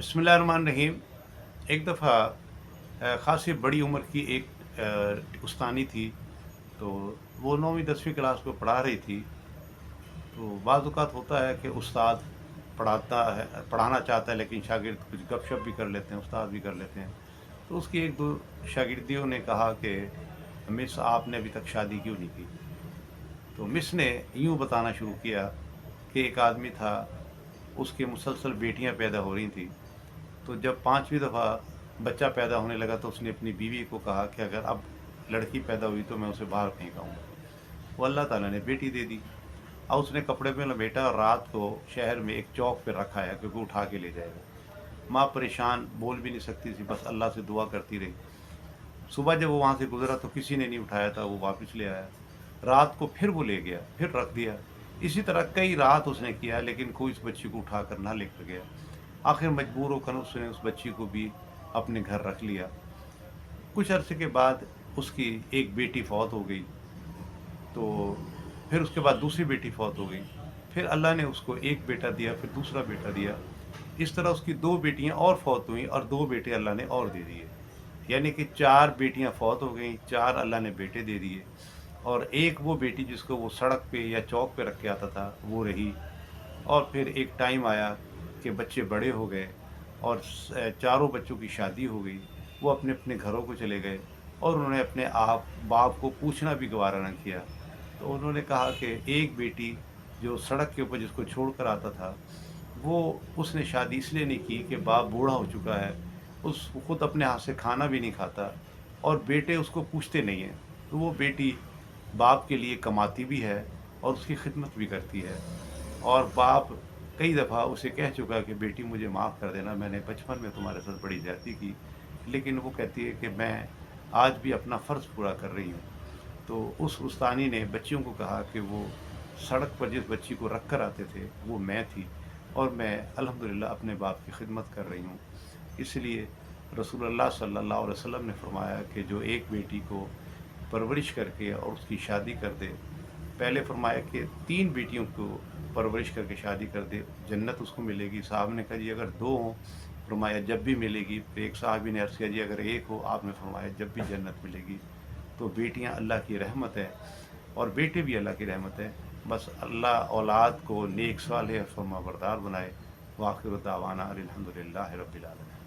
बिस्मिल्लाहिर्रहमानिर्रहीम। एक दफ़ा ख़ासी बड़ी उम्र की एक उस्तानी थी। तो वो 9वीं 10वीं क्लास में पढ़ा रही थी। तो बाज़ औक़ात होता है कि उस्ताद पढ़ाना चाहता है, लेकिन शागिर्द कुछ गपशप भी कर लेते हैं, उस्ताद भी कर लेते हैं। तो उसकी 1-2 शागिर्दियों ने कहा कि मिस, आपने अभी तक शादी क्यों नहीं की? तो मिस ने यूँ बताना शुरू किया कि एक आदमी था, उसकी मुसलसल बेटियाँ पैदा हो रही थीं। तो जब 5वीं दफ़ा बच्चा पैदा होने लगा तो उसने अपनी बीवी को कहा कि अगर अब लड़की पैदा हुई तो मैं उसे बाहर फेंक आऊँगा। वो अल्लाह ताला ने बेटी दे दी। अब उसने कपड़े में लपेटा और रात को शहर में एक चौक पे रखा है, क्योंकि उठा के ले जाएगा। माँ परेशान, बोल भी नहीं सकती थी, बस अल्लाह से दुआ करती रही। सुबह जब वो वहाँ से गुज़रा तो किसी ने नहीं उठाया था, वो वापस ले आया। रात को फिर वो ले गया, फिर रख दिया। इसी तरह कई रात उसने किया, लेकिन कोई उस बच्ची को उठाकर ना लेकर गया। आखिर मजबूर होकर उसने उस बच्ची को भी अपने घर रख लिया। कुछ अरसे के बाद उसकी एक बेटी फ़ौत हो गई। तो फिर उसके बाद दूसरी बेटी फ़ौत हो गई। फिर अल्लाह ने उसको एक बेटा दिया, फिर दूसरा बेटा दिया। इस तरह उसकी 2 बेटियाँ और फ़ौत हुईं और 2 बेटे अल्लाह ने और दे दिए। यानी कि 4 बेटियाँ फ़ौत हो गईं, 4 अल्लाह ने बेटे दे दिए, और एक वो बेटी जिसको वो सड़क पे या चौक पे रख के आता था, वो रही। और फिर एक टाइम आया कि बच्चे बड़े हो गए और चारों बच्चों की शादी हो गई। वो अपने-अपने घरों को चले गए और उन्होंने अपने आप बाप को पूछना भी गवारा न किया। तो उन्होंने कहा कि एक बेटी जो सड़क के ऊपर जिसको छोड़कर आता था, वो उसने शादी इसलिए नहीं की कि बाप बूढ़ा हो चुका है, वो खुद अपने हाथ से खाना भी नहीं खाता और बेटे उसको पूछते नहीं हैं। तो वो बेटी बाप के लिए कमाती भी है और उसकी खिदमत भी करती है। और बाप कई दफ़ा उसे कह चुका है कि बेटी मुझे माफ़ कर देना, मैंने बचपन में तुम्हारे साथ बड़ी ज़्यादती की। लेकिन वो कहती है कि मैं आज भी अपना फ़र्ज़ पूरा कर रही हूँ। तो उस उस्तानी ने बच्चियों को कहा कि वो सड़क पर जिस बच्ची को रख कर आते थे, वो मैं थी, और मैं अल्हम्दुलिल्लाह अपने बाप की खिदमत कर रही हूँ। इसलिए रसूलुल्लाह सल्लल्लाहु अलैहि वसल्लम ने फ़रमाया कि जो एक बेटी को परवरिश करके और उसकी शादी कर दे, पहले फ़रमाया कि 3 बेटियों को परवरिश करके शादी कर दे, जन्नत उसको मिलेगी। साहब ने कहा जी अगर 2 हों, फ़रमाया जब भी मिलेगी। फिर एक साहबी ने अर्ज़ किया जी अगर 1 हो, आपने फ़रमाया जब भी जन्नत मिलेगी। तो बेटियाँ अल्लाह की रहमत है और बेटे भी अल्लाह की रहमत है। बस अल्लाह औलाद को नेक सालेह फरमाबरदार बनाए। व आखिर दावाना अनिल हम्दुलिल्लाहि रब्बिल आलमीन।